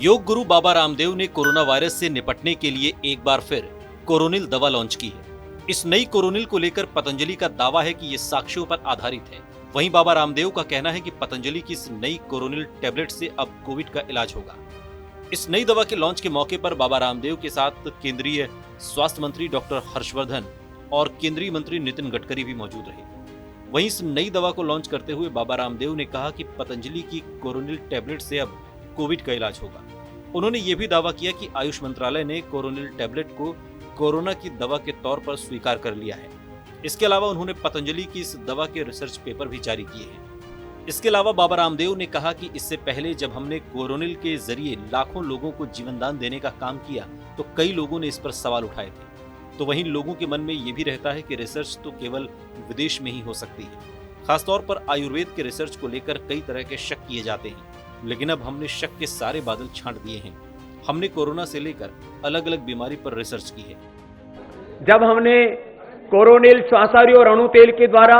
योग गुरु बाबा रामदेव ने corona virus से निपटने के लिए एक बार फिर कोरोनिल दवा लॉन्च की है। इस नई कोरोनिल को लेकर पतंजलि का दावा है कि ये साक्ष्यों पर आधारित है। वहीं बाबा रामदेव का कहना है कि पतंजलि की इस नई कोरोनिल टैबलेट से अब कोविड का इलाज होगा। इस नई दवा के लॉन्च के मौके पर बाबा रामदेव के साथ केंद्रीय स्वास्थ्य मंत्री डॉक्टर हर्षवर्धन और केंद्रीय मंत्री नितिन गडकरी भी मौजूद रहे। वहीं इस नई दवा को लॉन्च करते हुए बाबा रामदेव ने कहा कि पतंजलि की कोरोनिल टैबलेट से अब कोविड का इलाज होगा। उन्होंने ये भी दावा किया कि आयुष मंत्रालय ने कोरोनिल टैबलेट को कोरोना की दवा के तौर पर स्वीकार कर लिया है। इसके अलावा उन्होंने पतंजलि की इस दवा के रिसर्च पेपर भी जारी किए हैं। इसके अलावा बाबा रामदेव ने कहा कि इससे पहले जब हमने कोरोनिल के जरिए लाखों लोगों को जीवनदान देने का काम किया तो कई लोगों ने इस पर सवाल उठाए थे। तो वहीं लोगों के मन में ये भी रहता है कि रिसर्च तो केवल विदेश में ही हो सकती है। खासतौर पर आयुर्वेद के रिसर्च को लेकर कई तरह के शक किए जाते हैं, लेकिन अब हमने शक के सारे बादल छांट दिए हैं। हमने कोरोना से लेकर अलग अलग बीमारी पर रिसर्च की है। जब हमने कोरोनिल, श्वासाहारी और अणु तेल के द्वारा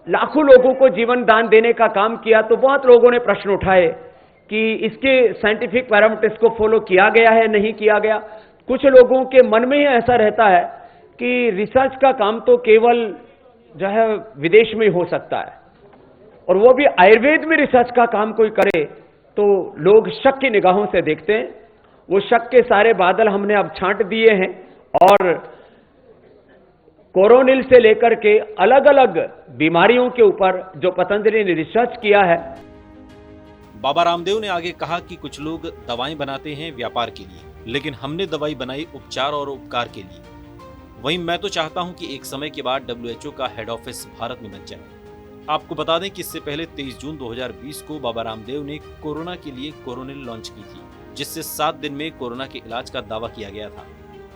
लाखों लोगों को जीवन दान देने का काम किया तो बहुत लोगों ने प्रश्न उठाए कि इसके साइंटिफिक पैरामीटर्स को फॉलो किया गया है, नहीं किया गया। कुछ लोगों के मन में ही ऐसा रहता है कि रिसर्च का काम तो केवल जो है विदेश में ही हो सकता है, और वो भी आयुर्वेद में रिसर्च का काम कोई करे तो लोग शक की निगाहों से देखते हैं। वो शक के सारे बादल हमने अब छांट दिए हैं और कोरोनिल से लेकर के अलग अलग बीमारियों के ऊपर जो पतंजलि ने रिसर्च किया है। बाबा रामदेव ने आगे कहा कि कुछ लोग दवाएं बनाते हैं व्यापार के लिए, लेकिन हमने दवाई बनाई उपचार और उपकार के लिए। वहीं मैं तो चाहता हूं कि एक समय के बाद WHO का हेड ऑफिस भारत में बन जाए। आपको बता दें कि इससे पहले 23 जून 2020 को बाबा रामदेव ने कोरोना के लिए कोरोनिल लॉन्च की थी, जिससे 7 दिन में कोरोना के इलाज का दावा किया गया था।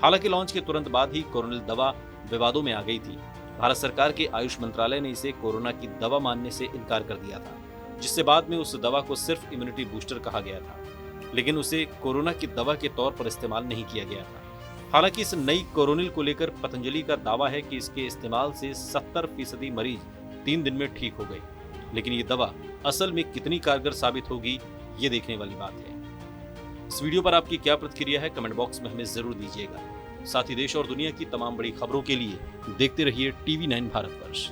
हालांकि लॉन्च के तुरंत बाद ही कोरोनिल दवा विवादों में आ गई थी। भारत सरकार के आयुष मंत्रालय ने इसे कोरोना की दवा मानने से इनकार कर दिया था, जिससे बाद में उस दवा को सिर्फ इम्यूनिटी बूस्टर कहा गया था, लेकिन उसे कोरोना की दवा के तौर पर इस्तेमाल नहीं किया गया था। हालांकि इस नई कोरोनिल को लेकर पतंजलि का दावा है कि इसके इस्तेमाल से 70% मरीज 3 दिन में ठीक हो गए, लेकिन ये दवा असल में कितनी कारगर साबित होगी ये देखने वाली बात है। इस वीडियो पर आपकी क्या प्रतिक्रिया है, कमेंट बॉक्स में हमें जरूर दीजिएगा। साथ ही देश और दुनिया की तमाम बड़ी खबरों के लिए देखते रहिए TV9 भारतवर्ष।